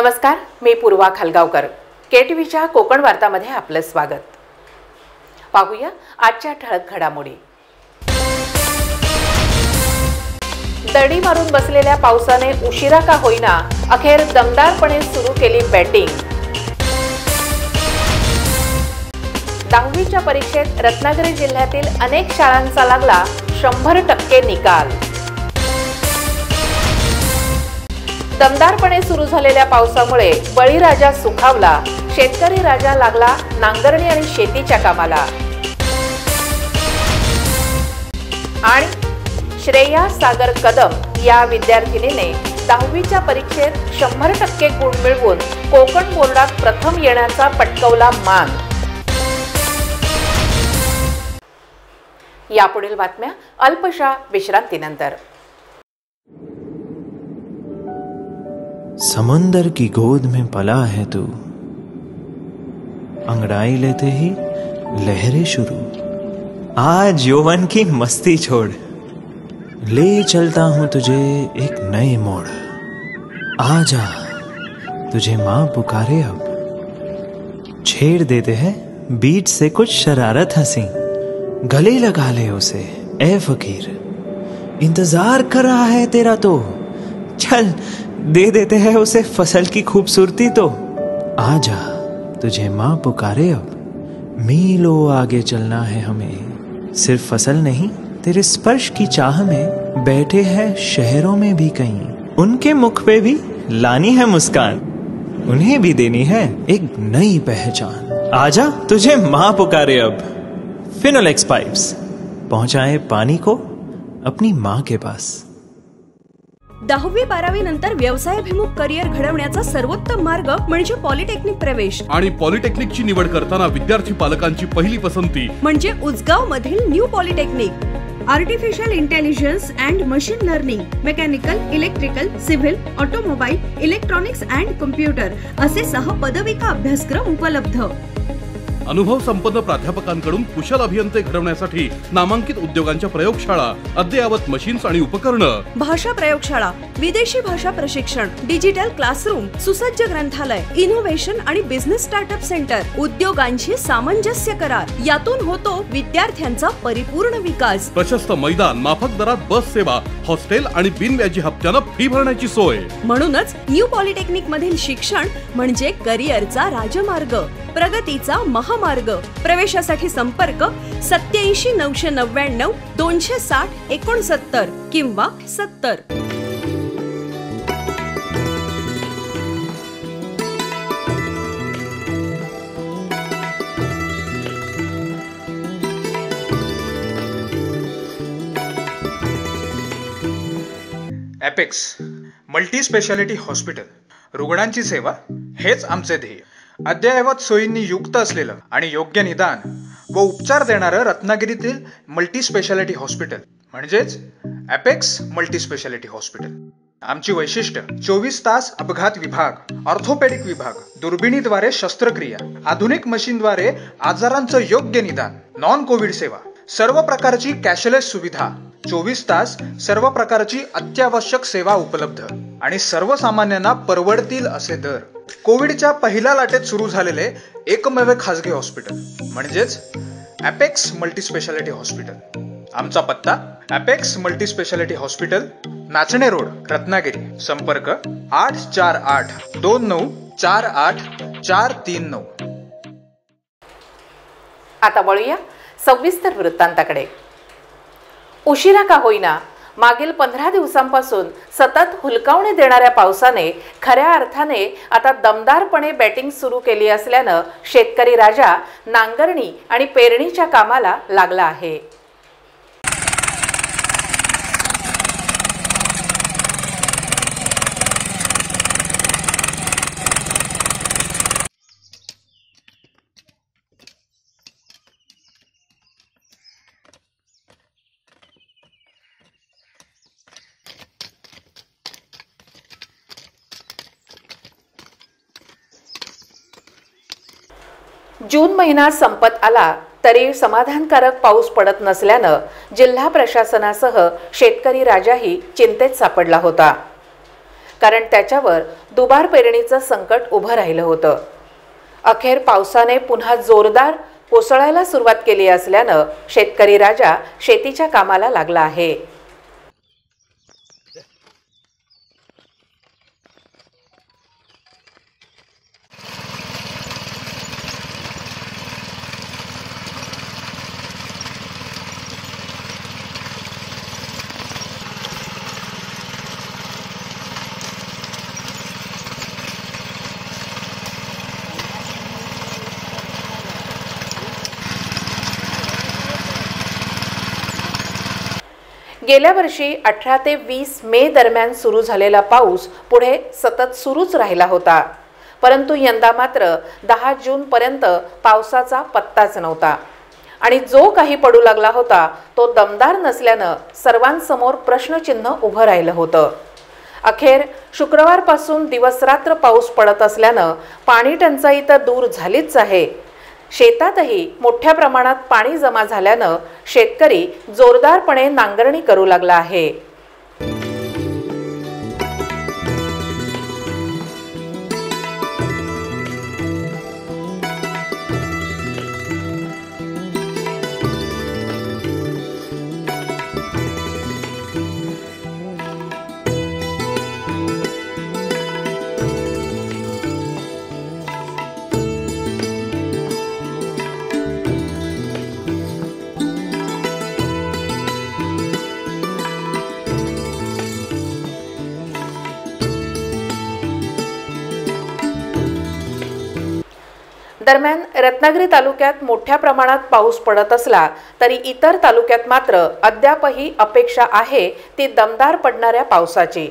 नमस्कार, मी पूर्वा खालगावकर. केटीव्हीच्या कोकण वार्तामध्ये आपलं स्वागत. पाहूया आजच्या ठळक घडामोडी. दडी मारून बसलेल्या पावसाने उशिरा का होईना अखेर दमदारपणे सुरू केली बॅटिंग. 10वीच्या परीक्षेत रत्नागिरी जिल्ह्यातील अनेक शाळांचा लागला 100% निकाल. दमदारपणे सुरू झालेल्या पावसामुळे बळीराजा सुखावला, शेतकरी राजा लागला नांगरणी आणि शेतीच्या कामाला. आणि श्रेया सागर कदम या विद्यार्थिनीने 10वीच्या परीक्षेत 100% गुण मिळवून कोकण बोर्डात प्रथम येण्याचा पटकवला मान. यापुढील बातम्या अल्पशा विश्रांतीनंतर. समुंदर की गोद में पला है तू, अंगड़ाई लेते ही लहरें शुरू. आज यौवन की मस्ती छोड़, ले चलता हूं तुझे एक नए मोड़. आजा तुझे मां पुकारे अब, छेड़ देते हैं बीच से कुछ शरारत हंसी. गले लगा ले उसे ए फकीर, इंतजार कर रहा है तेरा तो. चल दे देते हैं उसे फसल की खूबसूरती तो. आजा तुझे मां पुकारे अब, मीलों आगे चलना है हमें. सिर्फ फसल नहीं तेरे स्पर्श की चाह में बैठे हैं शहरों में भी कहीं. उनके मुख पे भी लानी है मुस्कान, उन्हें भी देनी है एक नई पहचान. आजा तुझे मां पुकारे अब. फिनोलेक्स पाइप्स पहुंचाए पानी को अपनी मां के पास. 10वी-12वी नंतर व्यवसायाभिमुख करिअर घडवण्याचा सर्वोत्तम मार्ग म्हणजे पॉलिटेक्निक प्रवेश. आणि पॉलिटेक्निकची निवड करताना विद्यार्थी पालकांची पहिली पसंती म्हणजे उजगाव मधील new polytechnic. Artificial intelligence and machine learning, mechanical, electrical, civil, automobile, electronics and computer असे 6 पदविका अभ्यासक्रम उपलब्ध. अनुभव संपन्न प्राध्यापकांकडून कुशल अभियंते घडवण्यासाठी नामांकित उद्योगांच्या प्रयोगशाळा, अद्ययावत मशीन्स आणि उपकरणं, भाषा प्रयोगशाळा, विदेशी भाषा प्रशिक्षण, डिजिटल क्लासरूम, सुसज्ज ग्रंथालय, इनोव्हेशन आणि बिझनेस स्टार्टअप सेंटर, उद्योगांशी सामंजस्य करार. यातून होतो विद्यार्थ्यांचा परिपूर्ण विकास. प्रशस्त मैदान, माफक दरात बस सेवा, हॉस्टेल आणि बिनव्याजी हप्त्यानं फी भरण्याची सोय. म्हणूनच न्यू पॉलिटेक्निक मधील शिक्षण म्हणजे करिअरचा राजमार्ग, प्रगतीचा महामार्ग. प्रवेशासाठी संपर्क 87 999 260 69 किंवा 70. एपेक्स मल्टी स्पेशालिटी हॉस्पिटल, रुग्णांची सेवा हेच आमचे ध्येय. अद्ययावत सोयींनी युक्त असलेलं आणि योग्य निदान व उपचार देणारं रत्नागिरीतील मल्टी स्पेशालिटी हॉस्पिटल म्हणजेच एपेक्स मल्टी स्पेशालिटी हॉस्पिटल. आमची वैशिष्ट्य 24 तास अपघात विभाग, ऑर्थोपेडिक विभाग, दुर्बिणीद्वारे शस्त्रक्रिया, आधुनिक मशीनद्वारे आजारांचं योग्य निदान, नॉन कोविड सेवा, सर्व प्रकारची कॅशलेस सुविधा, 24 तास सर्व प्रकारची अत्यावश्यक सेवा उपलब्ध आणि सर्वसामान्यांना परवडतील असे दर. कोविडच्या पहिल्या लाटेत सुरू झालेले एकमेव खासगी हॉस्पिटल म्हणजेच एपेक्स मल्टी स्पेशालिटी हॉस्पिटल. आमचा पत्ता apex multi speciality hospital, Nachane road, Ratnagiri. संपर्क 848 29 48 439. आता वळूया सविस्तर वृत्तांताकडे. उशिरा का होईना मागील 15 दिवसांपासून सतत हुलकावणी देणाऱ्या पावसाने खऱ्या अर्थाने आता दमदारपणे बॅटिंग सुरू केली असल्यानं शेतकरी राजा नांगरणी आणि पेरणीच्या कामाला लागला आहे. जून महिना संपत आला तरी समाधानकारक पाऊस पडत नसल्यानं जिल्हा प्रशासनासह शेतकरी राजाही चिंतेत सापडला होता. कारण त्याच्यावर दुबार पेरणीचं संकट उभं राहिलं होतं. अखेर पावसाने पुन्हा जोरदार कोसळायला सुरुवात केली असल्यानं शेतकरी राजा शेतीच्या कामाला लागला आहे. गेल्या वर्षी 18 ते 20 मे दरम्यान सुरू झालेला पाऊस पुढे सतत सुरूच राहिला होता. परंतु यंदा मात्र 10 जून पर्यंत पावसाचा पत्ताच नव्हता आणि जो काही पडू लागला होता तो दमदार नसल्यानं सर्वांसमोर प्रश्नचिन्ह उभं राहिलं होतं. अखेर शुक्रवारपासून दिवसरात्र पाऊस पडत असल्यानं पाणी टंचाई तर दूर झालीच आहे, शेतातही मोठ्या प्रमाणात पाणी जमा झाल्यानं शेतकरी जोरदारपणे नांगरणी करू लागला आहे. दरम्यान रत्नागिरी तालुक्यात मोठ्या प्रमाणात पाऊस पडत असला तरी इतर तालुक्यात मात्र अद्यापही अपेक्षा आहे ती दमदार पडणाऱ्या पावसाची.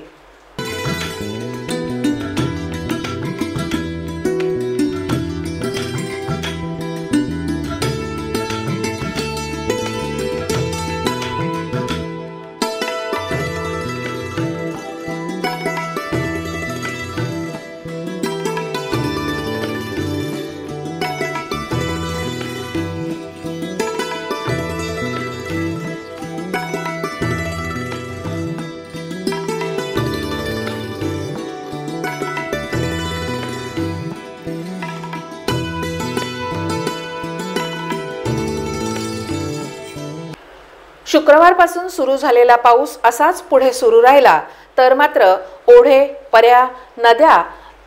शुक्रवारपासून सुरू झालेला पाऊस असाच पुढे सुरू राहिला तर मात्र ओढे, पर्या, नद्या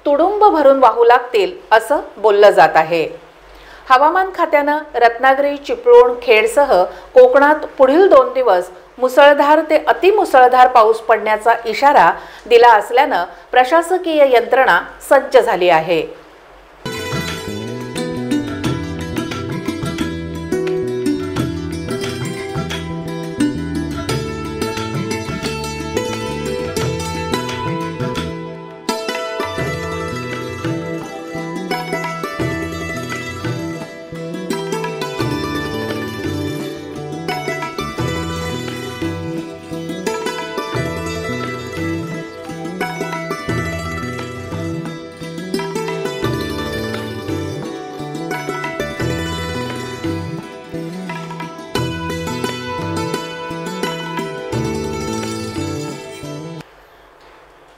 तुडुंब भरून वाहू लागतील असं बोललं जात आहे. हवामान खात्यानं रत्नागिरी, चिपळूण, खेडसह कोकणात पुढील 2 दिवस मुसळधार ते अतिमुसळधार पाऊस पडण्याचा इशारा दिला असल्यानं प्रशासकीय यंत्रणा सज्ज झाली आहे.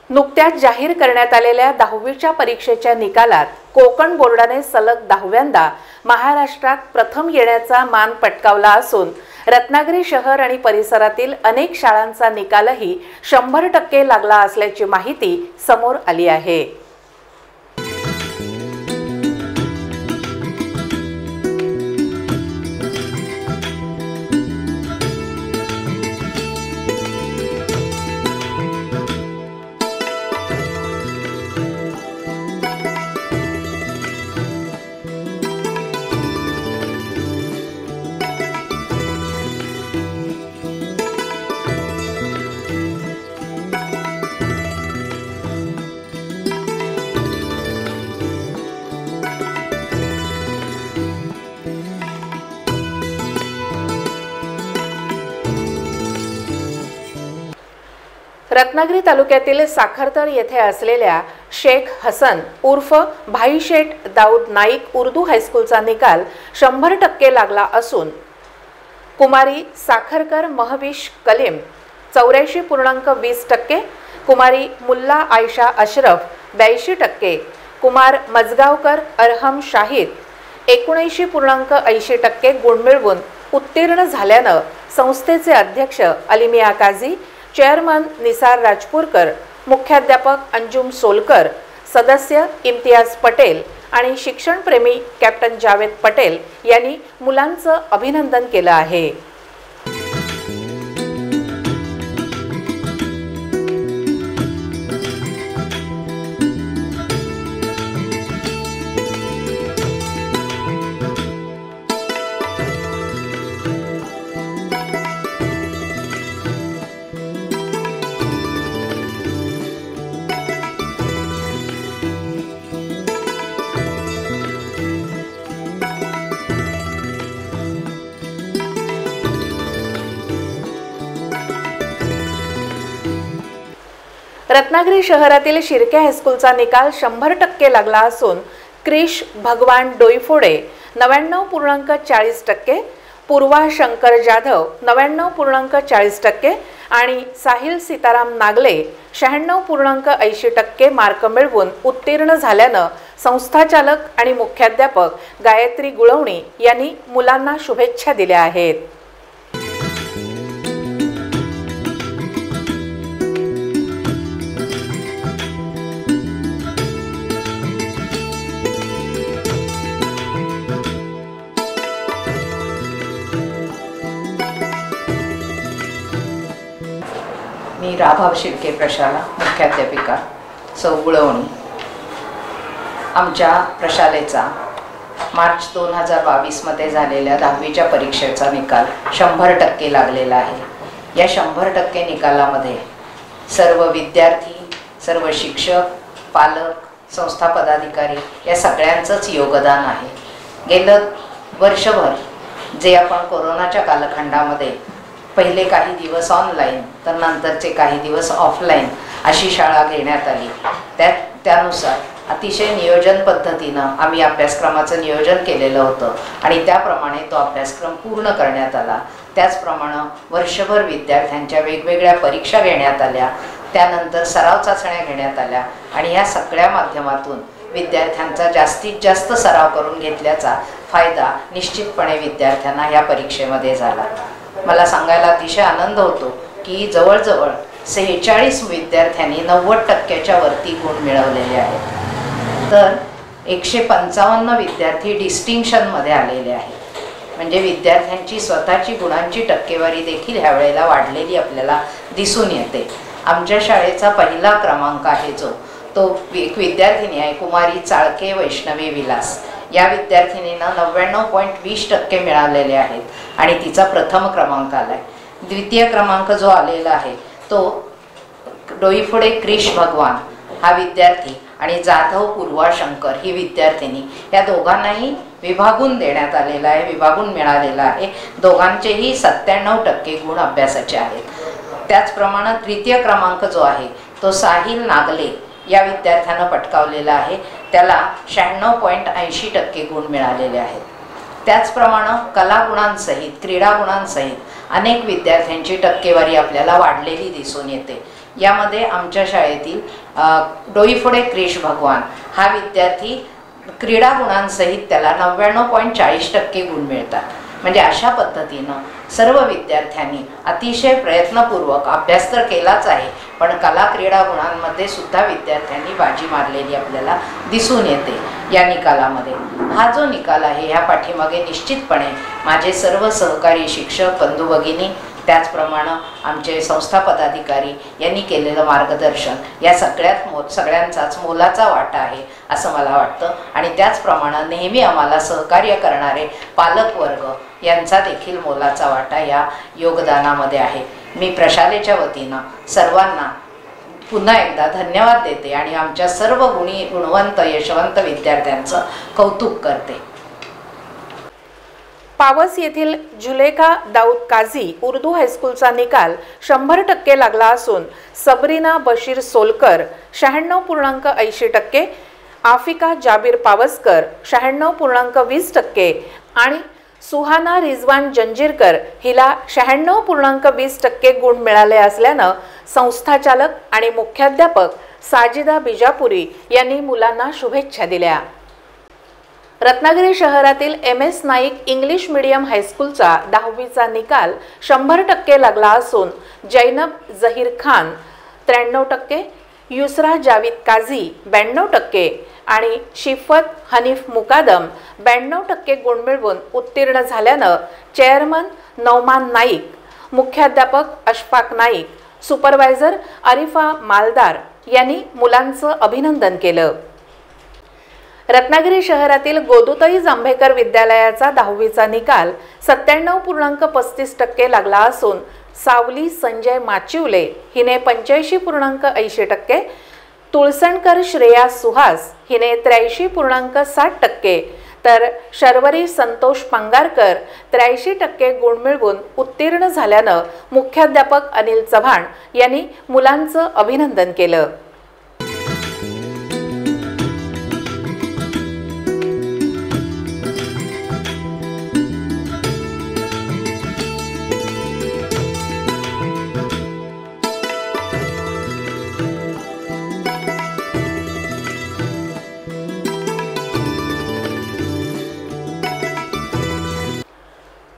नुकत्याच जाहीर करण्यात आलेल्या 10वीच्या परीक्षेच्या निकालात कोकण बोर्डाने सलग 10व्यांदा महाराष्ट्रात प्रथम येण्याचा मान पटकावला असून रत्नागिरी शहर आणि परिसरातील अनेक शाळांचा निकालही 100% लागला असल्याची माहिती समोर आली आहे. रत्नागिरी तालुक्यातील साखरतर येथे असलेल्या शेख हसन उर्फ भाई शेठ दाऊद नाईक उर्दू हायस्कूलचा निकाल 100% लागला असून कुमारी साखरकर महविश कलीम 84.20%, कुमारी मुल्ला आयशा अशरफ 82%, कुमार मजगावकर अरहम शाहिद 79.80% गुण मिळवून उत्तीर्ण झाल्यानं संस्थेचे अध्यक्ष अलिमिया काझी, चेअरमन निसार राजपूरकर, मुख्याध्यापक अंजुम सोलकर, सदस्य इम्तियाज पटेल आणि शिक्षणप्रेमी कॅप्टन जावेद पटेल यांनी मुलांचं अभिनंदन केलं आहे. रत्नागिरी शहरातील शिर्के हायस्कूलचा निकाल 100% लागला असून क्रिश भगवान डोईफोडे 99.40%, पूर्वा शंकर जाधव 99.40% आणि साहिल सीताराम नागले 96.80% मार्क मिळवून उत्तीर्ण झाल्यानं संस्थाचालक आणि मुख्याध्यापक गायत्री गुळवणी यांनी मुलांना शुभेच्छा दिल्या आहेत. मी राभाव शिर्के प्रशाला मुख्याध्यापिका सौ गुळवणी. आमच्या प्रशालेचा मार्च 2022 झालेल्या 10वीच्या परीक्षेचा निकाल 100% लागलेला आहे. या 100% निकालामध्ये सर्व विद्यार्थी, सर्व शिक्षक, पालक, संस्था पदाधिकारी या सगळ्यांचंच योगदान आहे. गेलं वर्षभर जे आपण कोरोनाच्या कालखंडामध्ये पहिले काही दिवस ऑनलाईन तर नंतरचे काही दिवस ऑफलाईन अशी शाळा घेण्यात आली, त्यानुसार अतिशय नियोजन पद्धतीनं आम्ही अभ्यासक्रमाचं नियोजन केलेलं होतं आणि त्याप्रमाणे तो अभ्यासक्रम पूर्ण करण्यात आला. त्याचप्रमाणे वर्षभर विद्यार्थ्यांच्या वेगवेगळ्या परीक्षा घेण्यात आल्या, त्यानंतर सराव चाचण्या घेण्यात आल्या आणि या सगळ्या माध्यमातून विद्यार्थ्यांचा जास्तीत जास्त सराव करून घेतल्याचा फायदा निश्चितपणे विद्यार्थ्यांना या परीक्षेमध्ये झाला. मला सांगायला अतिशय आनंद होतो की जवळजवळ 46 विद्यार्थ्यांनी 90%च्या वरती गुण मिळवलेले आहेत. तर 155 विद्यार्थी डिस्टिंक्शनमध्ये आलेले आहेत. म्हणजे विद्यार्थ्यांची स्वतःची गुणांची टक्केवारी देखील ह्या वेळेला वाढलेली आपल्याला दिसून येते. आमच्या शाळेचा पहिला क्रमांक आहे तो एक विद्यार्थिनी आहे, कुमारी चाळके वैष्णवी विलास. या विद्यार्थिनींना 99.20% मिळालेले आहेत आणि तिचा प्रथम क्रमांक आला आहे. द्वितीय क्रमांक जो आलेला आहे तो डोईफोडे क्रिश भगवान हा विद्यार्थी आणि जाधव पूर्वा शंकर ही विद्यार्थिनी, या दोघांनाही विभागून देण्यात आलेला आहे, विभागून मिळालेला आहे. दोघांचेही 97% गुण अभ्यासाचे आहेत. त्याचप्रमाणे तृतीय क्रमांक जो आहे तो साहिल नागले या विद्यार्थ्यानं पटकावलेला आहे, त्याला 96.80% गुण मिळालेले आहेत. त्याचप्रमाणे कला गुणांसहित, क्रीडा गुणांसहित अनेक विद्यार्थ्यांची टक्केवारी आपल्याला वाढलेली दिसून येते. यामध्ये आमच्या शाळेतील डोईफोडे क्रिश भगवान हा विद्यार्थी क्रीडा गुणांसहित त्याला 99.40% गुण मिळतात. म्हणजे अशा पद्धतीनं सर्व विद्यार्थ्यांनी अतिशय प्रयत्नपूर्वक अभ्यास तर केलाच आहे, पण कला क्रीडा गुणांमध्ये सुद्धा विद्यार्थ्यांनी बाजी मारलेली आपल्याला दिसून येते या निकालामध्ये. हा जो निकाल आहे ह्या पाठीमागे निश्चितपणे माझे सर्व सहकारी शिक्षक बंधू भगिनी, त्याचप्रमाणे आमचे संस्था पदाधिकारी यांनी केलेलं मार्गदर्शन या सगळ्यांचाच मोलाचा वाटा आहे असं मला वाटतं. आणि त्याचप्रमाणे नेहमी आम्हाला सहकार्य करणारे पालकवर्ग यांचा देखील मोलाचा वाटा या योगदानामध्ये आहे. मी प्रशालेच्या वतीनं सर्वांना पुन्हा एकदा धन्यवाद देते आणि आमच्या सर्व गुणवंत यशवंत विद्यार्थ्यांचं कौतुक करते. पावस येथील जुलेखा दाऊद काझी उर्दू हायस्कूलचा निकाल 100% लागला असून सबरीना बशीर सोलकर 96.80%, आफिका जाबीर पावसकर 96.20% आणि सुहाना रिजवान जंजीरकर हिला 96.20% गुण मिळाले असल्यानं संस्थाचालक आणि मुख्याध्यापक साजिदा बिजापुरी यांनी मुलांना शुभेच्छा दिल्या. रत्नागिरी शहरातील MS नाईक इंग्लिश मीडियम हायस्कूलचा 10वीचा निकाल 100% लागला असून जैनब जहीर खान 93%, युसरा जावेद काझी 92% आणि शिफत हनीफ मुकादम 92% गुण मिळवून उत्तीर्ण झाल्यानं चेअरमन नौमान नाईक, मुख्याध्यापक अशफाक नाईक, सुपरवायझर अरिफा मालदार यांनी मुलांचं अभिनंदन केलं. रत्नागिरी शहरातील गोदुताई जांभेकर विद्यालयाचा 10वीचा निकाल 97.35% लागला असून सावली संजय माचिवले हिने 85.80%, तुळसणकर श्रेया सुहास हिने 83.60%, तर शर्वरी संतोष पंगारकर 83% गुण मिळवून उत्तीर्ण झाल्यानं मुख्याध्यापक अनिल चव्हाण यांनी मुलांचं अभिनंदन केलं.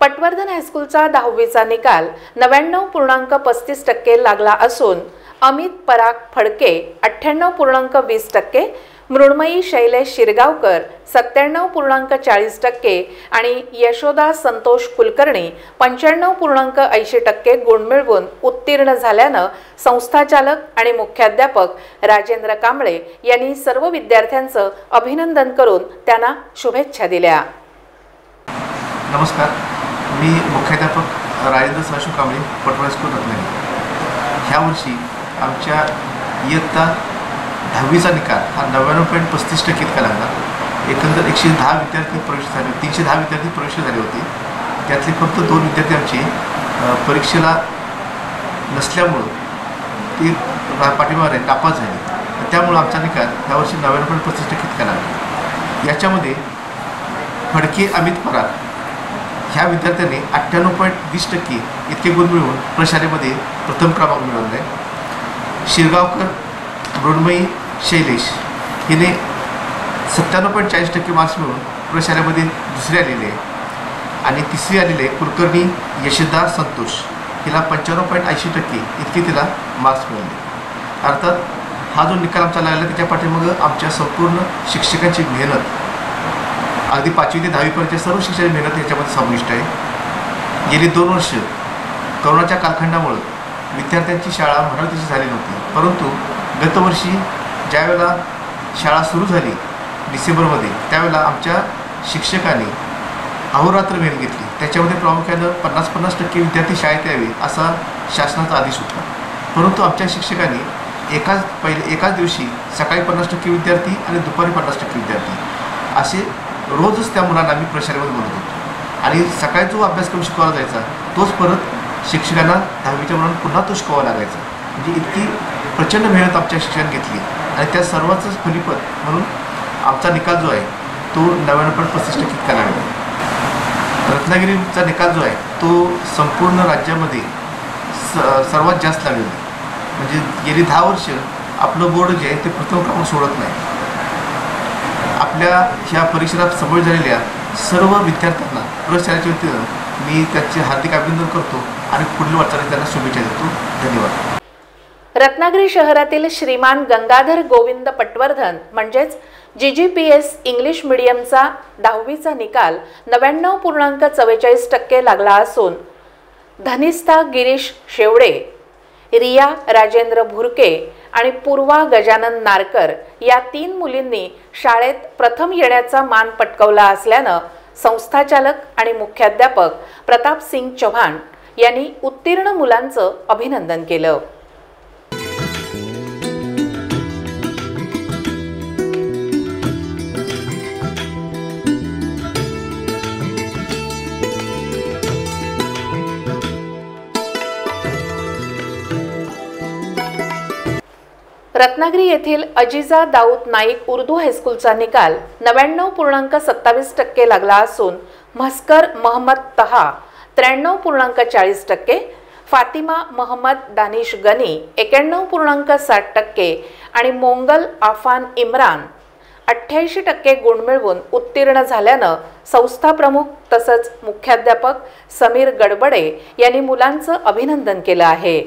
पटवर्धन हायस्कूलचा 10वीचा निकाल 99.35% लागला असून अमित पराग फडके 98.20%, मृण्मयी शैलेश शिरगावकर 97.40% आणि यशोदा संतोष कुलकर्णी 95.80% गुण मिळवून उत्तीर्ण झाल्यानं संस्थाचालक आणि मुख्याध्यापक राजेंद्र कांबळे यांनी सर्व विद्यार्थ्यांचं अभिनंदन करून त्यांना शुभेच्छा दिल्या. नमस्कार, मी मुख्याध्यापक राजेंद्र सदाशिव कांबळे, पटवर्धन स्कूल रत्नागिरी. ह्या वर्षी आमच्या इयत्ता 10वीचा निकाल हा 99.35% इतका लागला. एकंदर 110 विद्यार्थी प्रवेश झाले, 310 विद्यार्थी प्रवेश झाले होते. त्यातले फक्त 2 विद्यार्थी आमचे परीक्षेला नसल्यामुळं ते पाठीमागे नापास झाले. त्यामुळं आमचा निकाल यावर्षी 99.35% इतका लागला. याच्यामध्ये फडके अमित पराग ह्या विद्यार्थ्याने 98.20% इतके गुण मिळवून प्रशालेमध्ये प्रथम क्रमांक मिळवला आहे. शिरगावकर मृण्मयी शैलेश हिने 97.40% मार्क्स मिळवून प्रशालेमध्ये दुसरी आलेली आहे. आणि तिसरी आलेली आहे कुलकर्णी यशोदा संतोष, हिला 95.80% इतके तिला मार्क्स मिळाले. अर्थात हा जो निकाल आमचा लागला त्याच्या पाठीमागं आमच्या संपूर्ण शिक्षकांची मेहनत, अगदी 5वी ते 10वीपर्यंत सर्व शिक्षकांची मेहनत याच्यामध्ये समाविष्ट आहे. गेली 2 वर्ष कोरोनाच्या कालखंडामुळं विद्यार्थ्यांची शाळा म्हणावी तशी झाली नव्हती, परंतु गतवर्षी ज्यावेळेला शाळा सुरू झाली डिसेंबरमध्ये, त्यावेळेला आमच्या शिक्षकांनी अहोरात्र मेहनत घेतली. त्याच्यामध्ये प्रामुख्यानं 50% विद्यार्थी शाळेत यावे असा शासनाचा आदेश होता. परंतु आमच्या शिक्षकांनी एकाच दिवशी सकाळी 50% विद्यार्थी आणि दुपारी 50% विद्यार्थी असे रोजच त्या मुलांना आम्ही प्रशालेमध्ये बोलत होतो. आणि सकाळी जो अभ्यासक्रम शिकवला जायचा तोच परत शिक्षकांना 10वीच्या मुलांना पुन्हा तो शिकवावा लागायचा. म्हणजे इतकी प्रचंड मेहनत आमच्या शिक्षकांनी घेतली आणि त्या सर्वांचंच फलित म्हणून आमचा निकाल जो आहे तो 99.35% इतका लागला. रत्नागिरीचा निकाल जो आहे तो संपूर्ण राज्यामध्ये सर्वात जास्त लागलेला आहे. म्हणजे गेली 10 वर्ष आपलं बोर्ड जे आहे ते प्रथम क्रमांक सोडत नाही. आपल्या ह्या परीक्षेला समोर झालेल्या सर्व विद्यार्थ्यांना प्रशालेच्या वतीनं मी त्याचे हार्दिक अभिनंदन करतो आणि पुढील वाटचालीस त्यांना शुभेच्छा देतो. धन्यवाद. रत्नागिरी शहरातील श्रीमान गंगाधर गोविंद पटवर्धन म्हणजेच GGPS इंग्लिश मीडियमचा 10वीचा निकाल 99.44% लागला असून धनिस्था गिरीश शेवडे, रिया राजेंद्र भुरके आणि पूर्वा गजानन नारकर या 3 मुलींनी शाळेत प्रथम येण्याचा मान पटकावला असल्यानं संस्थाचालक आणि मुख्याध्यापक प्रताप सिंग चव्हाण यांनी उत्तीर्ण मुलांचं अभिनंदन केलं. रत्नागिरी येथील अजिजा दाऊद नाईक उर्दू हायस्कूलचा निकाल 99.27% लागला असून म्हस्कर मोहम्मद तहा 93.40%, फातिमा मोहम्मद दानिश गनी 91.60% आणि मोंगल आफान इम्रान 88% गुण मिळवून उत्तीर्ण झाल्यानं संस्था प्रमुख तसंच मुख्याध्यापक समीर गडबडे यांनी मुलांचं अभिनंदन केलं आहे।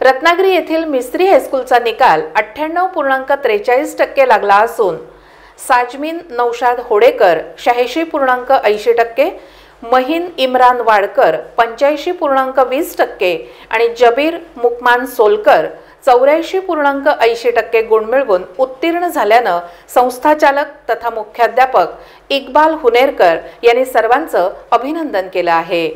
रत्नागिरी येथील मिस्त्री हायस्कूलचा निकाल 98.43% लागला असून साजमीन नौशाद होडेकर 86.80%, महिन इम्रान वाडकर 85.20% आणि जबीर मुकमान सोलकर 84.80% गुण मिळवून उत्तीर्ण झाल्यानं संस्थाचालक तथा मुख्याध्यापक इक्बाल हुनेरकर यांनी सर्वांचं अभिनंदन केलं आहे।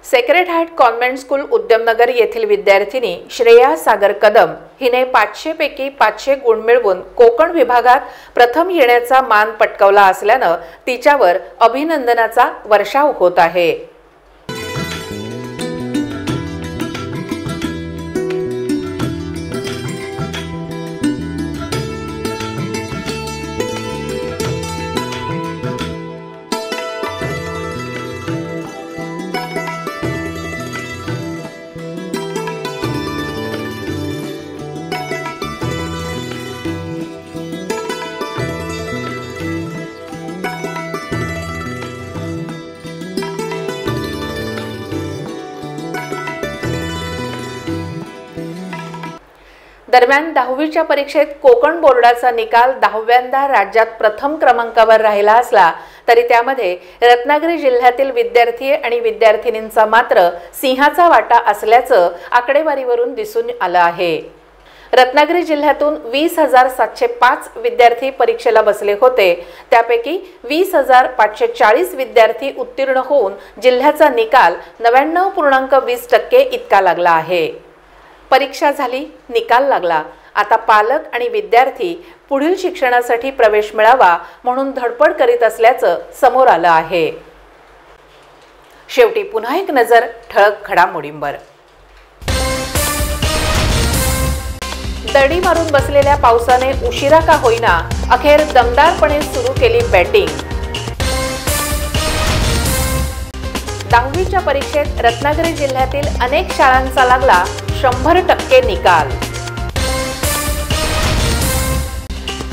Sacred heart convent school Udyamnagar येथील विद्यार्थिनी श्रेया सागर कदम हिने 500 पैकी 500 गुण मिळवून कोकण विभागात प्रथम येण्याचा मान पटकावला असल्यानं तिच्यावर अभिनंदनाचा वर्षाव होत आहे। दरम्यान 10वीच्या परीक्षेत कोकण बोर्डाचा निकाल 10व्यांदा राज्यात प्रथम क्रमांकावर राहिला असला तरी त्यामध्ये रत्नागिरी जिल्ह्यातील विद्यार्थी आणि विद्यार्थिनींचा मात्र सिंहाचा वाटा असल्याचं आकडेवारीवरून दिसून आलं आहे। रत्नागिरी जिल्ह्यातून 20,705 विद्यार्थी परीक्षेला बसले होते, त्यापैकी 20,540 विद्यार्थी उत्तीर्ण होऊन जिल्ह्याचा निकाल 99.20% इतका लागला आहे। परीक्षा झाली, निकाल लागला, आता पालक आणि विद्यार्थी पुढील शिक्षणासाठी प्रवेश मिळावा म्हणून धडपड करीत असल्याचं समोर आलं आहे। शेवटी पुन्हा एक नजर ठळक घडामोडींवर। दडी मारून बसलेल्या पावसाने उशिरा का होईना अखेर दमदारपणे सुरू केली बॅटिंग। 10वीच्या परीक्षेत रत्नागिरी जिल्ह्यातील अनेक शाळांचा लागला 100% निकाल।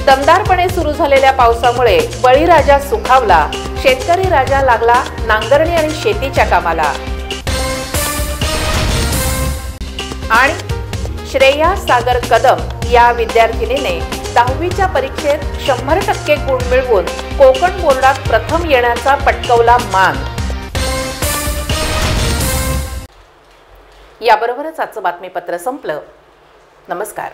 दमदारपणे सुरू झालेल्या पावसामुळे बळीराजा सुखावला, शेतकरी राजा लागला नांगरणी आणि शेतीच्या कामाला। आणि श्रेया सागर कदम या विद्यार्थिनीने 10वीच्या परीक्षेत 100% गुण मिळवून कोकण बोर्डात प्रथम येण्याचा पटकावला मान। याबरोबरच आजचं बातमीपत्र संपलं। नमस्कार।